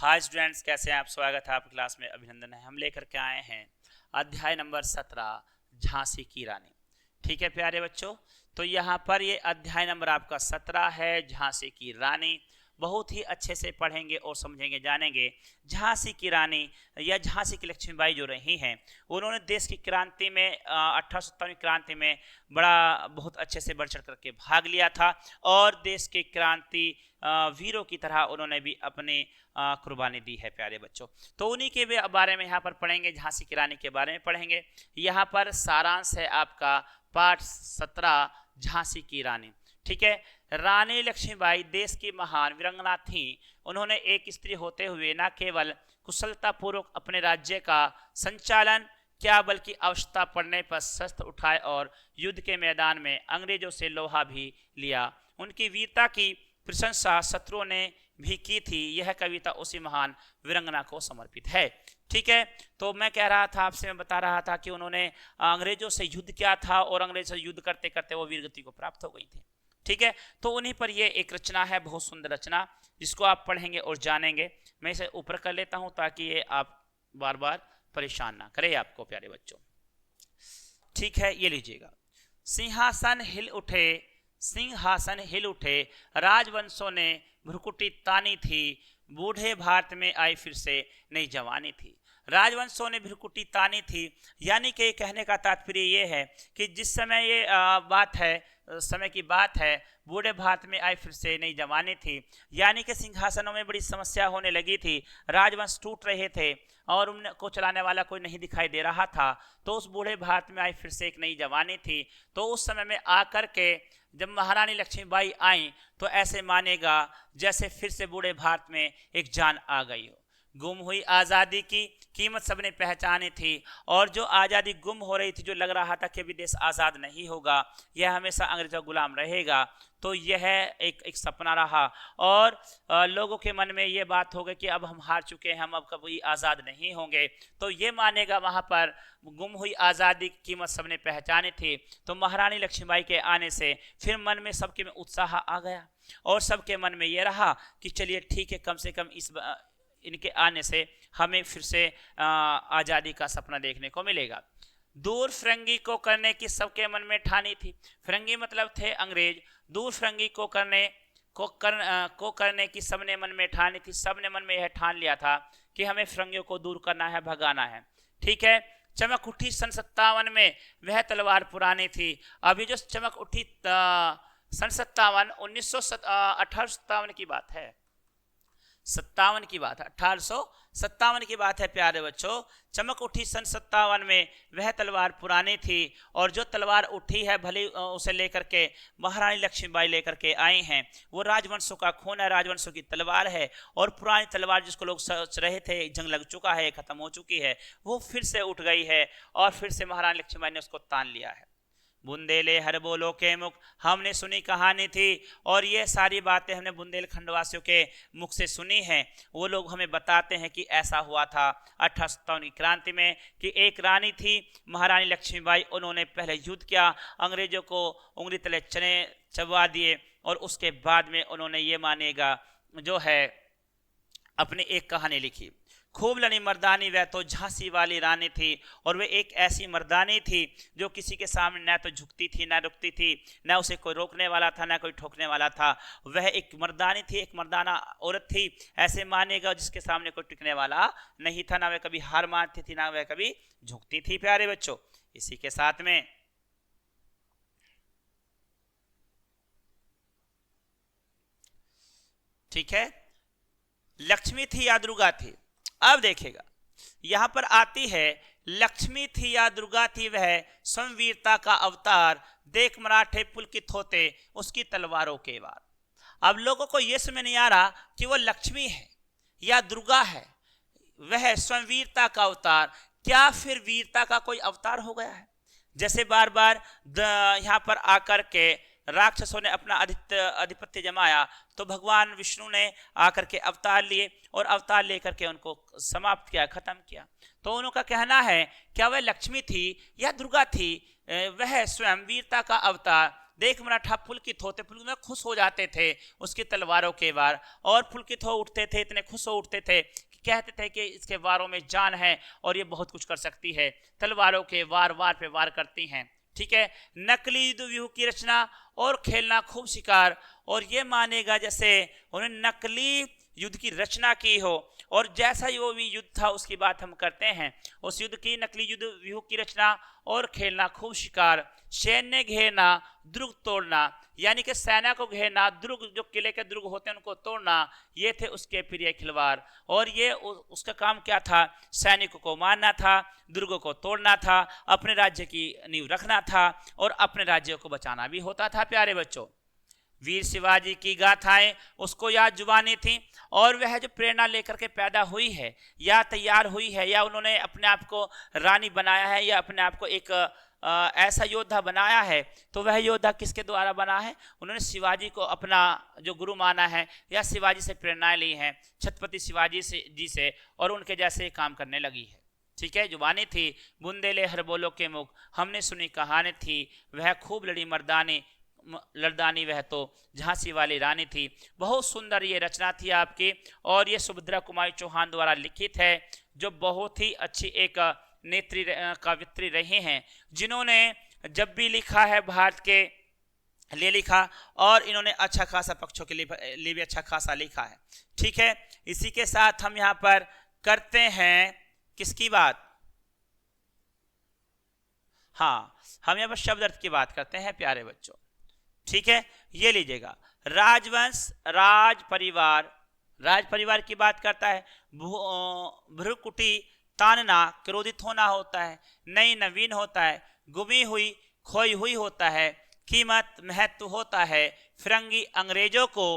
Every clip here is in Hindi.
हाय स्टूडेंट्स, कैसे हैं आप? स्वागत है आपकी क्लास में, अभिनंदन है। हम लेकर के आए हैं अध्याय नंबर 17 झांसी की रानी। ठीक है प्यारे बच्चों, तो यहाँ पर ये अध्याय नंबर आपका 17 है, झांसी की रानी। बहुत ही अच्छे से पढ़ेंगे और समझेंगे, जानेंगे। झांसी की रानी या झांसी की लक्ष्मीबाई जो रही हैं, उन्होंने देश की क्रांति में 1857 क्रांति में बहुत अच्छे से बढ़ चढ़ करके भाग लिया था और देश के क्रांति वीरों की तरह उन्होंने भी अपनी कुर्बानी दी है प्यारे बच्चों। तो उन्हीं के बारे में यहाँ पर पढ़ेंगे, झांसी की रानी के बारे में पढ़ेंगे। यहाँ पर सारांश है आपका पाठ 17 झांसी की रानी। ठीक है, रानी लक्ष्मीबाई देश की महान वीरांगना थी। उन्होंने एक स्त्री होते हुए न केवल कुशलतापूर्वक अपने राज्य का संचालन क्या बल्कि आवश्यकता पड़ने पर शस्त्र उठाए और युद्ध के मैदान में अंग्रेजों से लोहा भी लिया। उनकी वीरता की प्रशंसा शत्रुओं ने भी की थी। यह कविता उसी महान वीरांगना को समर्पित है। ठीक है, तो मैं कह रहा था आपसे, मैं बता रहा था कि उन्होंने अंग्रेजों से युद्ध किया था और अंग्रेजों से युद्ध करते करते वो वीरगति को प्राप्त हो गई थी। ठीक है, तो उन्हीं पर ये एक रचना है, बहुत सुंदर रचना, जिसको आप पढ़ेंगे और जानेंगे। मैं इसे ऊपर कर लेता हूं ताकि ये आप बार बार परेशान ना करे आपको प्यारे बच्चों। ठीक है, ये लीजिएगा। सिंहासन हिल उठे, राजवंशों ने भ्रुकुटी तानी थी, बूढ़े भारत में आई फिर से नई जवानी थी। राजवंशों ने भ्रुकुटी तानी थी, यानी कि कहने का तात्पर्य ये है कि जिस समय ये बात है, समय की बात है, बूढ़े भारत में आई फिर से नई जवानी थी, यानी कि सिंहासनों में बड़ी समस्या होने लगी थी, राजवंश टूट रहे थे और उनको चलाने वाला कोई नहीं दिखाई दे रहा था। तो उस बूढ़े भारत में आई फिर से एक नई जवानी थी। तो उस समय में आकर के जब महारानी लक्ष्मीबाई आई तो ऐसे मानेगा जैसे फिर से बूढ़े भारत में एक जान आ गई हो। गुम हुई आज़ादी की कीमत सबने पहचानी थी, और जो आज़ादी गुम हो रही थी, जो लग रहा था कि अभी देश आज़ाद नहीं होगा, यह हमेशा अंग्रेजों का गुलाम रहेगा, तो यह एक सपना रहा और लोगों के मन में ये बात हो गई कि अब हम हार चुके हैं, हम अब कभी आज़ाद नहीं होंगे। तो ये मानेगा वहाँ पर गुम हुई आज़ादी की कीमत सबने पहचानी थी। तो महारानी लक्ष्मीबाई के आने से फिर मन में सबके में उत्साह आ गया और सबके मन में ये रहा कि चलिए ठीक है, कम से कम इनके आने से हमें फिर से आज़ादी का सपना देखने को मिलेगा। दूर फिरंगी को करने की सबके मन में ठानी थी। फिरंगी मतलब थे अंग्रेज। दूर फिरंगी को करने की सबने मन में ठानी थी। सबने मन में यह ठान लिया था कि हमें फिरंगियों को दूर करना है, भगाना है। ठीक है, चमक उठी सन 57 में, वह तलवार पुरानी थी। अभी जो चमक उठी सन 57, 1857 की बात है, 57 की बात है, 1857 की बात है प्यारे बच्चों। चमक उठी सन 57 में, वह तलवार पुरानी थी, और जो तलवार उठी है भले उसे लेकर के महारानी लक्ष्मीबाई लेकर के आई हैं, वो राजवंशों का खून है, राजवंशों की तलवार है। और पुरानी तलवार जिसको लोग सोच रहे थे जंग लग चुका है, खत्म हो चुकी है, वो फिर से उठ गई है और फिर से महारानी लक्ष्मीबाई ने उसको तान लिया है। बुंदेले हर बोलो के मुख, हमने सुनी कहानी थी, और ये सारी बातें हमने बुंदेलखंड वासियों के मुख से सुनी हैं। वो लोग हमें बताते हैं कि ऐसा हुआ था 1857 की क्रांति में कि एक रानी थी महारानी लक्ष्मीबाई, उन्होंने पहले युद्ध किया, अंग्रेजों को उंगली तले चने चबवा दिए, और उसके बाद में उन्होंने ये मानेगा जो है अपनी एक कहानी लिखी। खूब लड़ी मर्दानी वह तो झांसी वाली रानी थी, और वह एक ऐसी मर्दानी थी जो किसी के सामने न तो झुकती थी, न रुकती थी, न उसे कोई रोकने वाला था, न कोई ठोकने वाला था। वह एक मर्दानी थी, एक मर्दाना औरत थी, ऐसे मानेगा जिसके सामने कोई टिकने वाला नहीं था। ना वह कभी हार मानती थी, ना वह कभी झुकती थी प्यारे बच्चों। इसी के साथ में ठीक है, लक्ष्मी थी या दुर्गा थी। अब देखेगा, यहां पर आती है लक्ष्मी थी या दुर्गा थी, वह संवीरता का अवतार, देख मराठे पुलकित होते उसकी तलवारों के बाद। अब लोगों को यह समझ नहीं आ रहा कि वह लक्ष्मी है या दुर्गा है, वह संवीरता का अवतार। क्या फिर वीरता का कोई अवतार हो गया है? जैसे बार बार यहां पर आकर के राक्षसों ने अपना आधिपत्य जमाया, तो भगवान विष्णु ने आकर के अवतार लिए और अवतार लेकर के उनको समाप्त किया, खत्म किया। तो उनका कहना है क्या वह लक्ष्मी थी या दुर्गा थी? वह स्वयं वीरता का अवतार, देख मराठा पुलकित होते, पुलकित में खुश हो जाते थे उसकी तलवारों के वार, और पुलकित हो उठते थे, इतने खुश हो उठते थे कि कहते थे कि इसके वारों में जान है और ये बहुत कुछ कर सकती है, तलवारों के वार वार पे वार करती हैं। ठीक है, नकली युद्ध व्यूह की रचना और खेलना खूब शिकार, और ये मानेगा जैसे उन्होंने नकली युद्ध की रचना की हो, और जैसा वो भी युद्ध था उसकी बात हम करते हैं, उस युद्ध की नकली युद्ध व्यूह की रचना और खेलना खूब शिकार, सैन्य घेरना दुर्ग तोड़ना, यानी कि सेना को घेरना, दुर्ग जो किले के दुर्ग होते हैं उनको तोड़ना, ये थे उसके प्रिय खिलवाड़। और ये उसका काम क्या था, सैनिकों को मारना था, दुर्गों को तोड़ना था, अपने राज्य की नींव रखना था और अपने राज्य को बचाना भी होता था। प्यारे बच्चों, वीर शिवाजी की गाथाएं उसको याद जुबानी थी, और वह जो प्रेरणा लेकर के पैदा हुई है या तैयार हुई है, या उन्होंने अपने आप को रानी बनाया है, या अपने आप को एक ऐसा योद्धा बनाया है, तो वह योद्धा किसके द्वारा बना है, उन्होंने शिवाजी को अपना जो गुरु माना है, या शिवाजी से प्रेरणाएं ली हैं, छत्रपति शिवाजी जी से, और उनके जैसे काम करने लगी है। ठीक है, जुबानी थी बुंदेले हर बोलो के मुख, हमने सुनी कहानी थी, वह खूब लड़ी लड़दानी वह तो झांसी वाली रानी थी। बहुत सुंदर ये रचना थी आपकी, और ये सुभद्रा कुमारी चौहान द्वारा लिखित है, जो बहुत ही अच्छी एक नेत्री कवित्री रही हैं, जिन्होंने जब भी लिखा है भारत के लिए लिखा, और इन्होंने अच्छा खासा पक्षों के लिए भी अच्छा खासा लिखा है। ठीक है, इसी के साथ हम यहाँ पर करते हैं किसकी बात, हाँ, हम यहाँ पर शब्द अर्थ की बात करते हैं प्यारे बच्चों। ठीक है, ये लीजिएगा, राजवंश राज परिवार की बात करता है, भ्रुकुटी तानना क्रोधित होना होता है, नई नवीन होता है, गुमी हुई खोई हुई होता है, कीमत महत्व होता है, फिरंगी अंग्रेजों को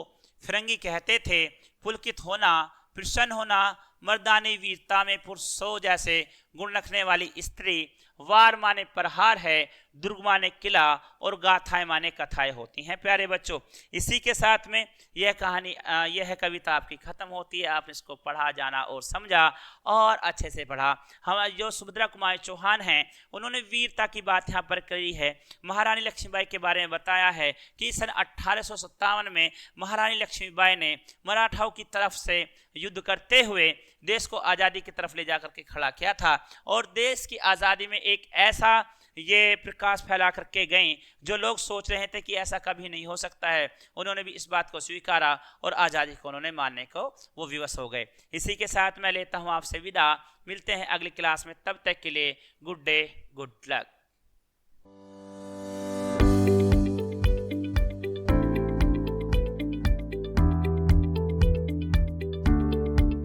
फिरंगी कहते थे, पुलकित होना प्रसन्न होना, मर्दानी वीरता में पुरुषों जैसे गुण रखने वाली स्त्री, वार माने प्रहार है, दुर्ग माने किला, और गाथाएं माने कथाएं होती हैं। प्यारे बच्चों, इसी के साथ में यह कहानी यह कविता आपकी खत्म होती है। आपने इसको पढ़ा, जाना और समझा, और अच्छे से पढ़ा। हम जो सुभद्रा कुमारी चौहान हैं, उन्होंने वीरता की बात यहाँ पर करी है, महारानी लक्ष्मीबाई के बारे में बताया है कि सन 1857 में महारानी लक्ष्मीबाई ने मराठाओं की तरफ से युद्ध करते हुए देश को आज़ादी की तरफ ले जाकर के खड़ा किया था, और देश की आज़ादी में एक ऐसा ये प्रकाश फैला करके गई जो लोग सोच रहे थे कि ऐसा कभी नहीं हो सकता है। उन्होंने भी इस बात को स्वीकारा और आज़ादी को उन्होंने मानने को वो विवश हो गए। इसी के साथ मैं लेता हूँ आपसे विदा, मिलते हैं अगली क्लास में, तब तक के लिए गुड डे, गुड लक।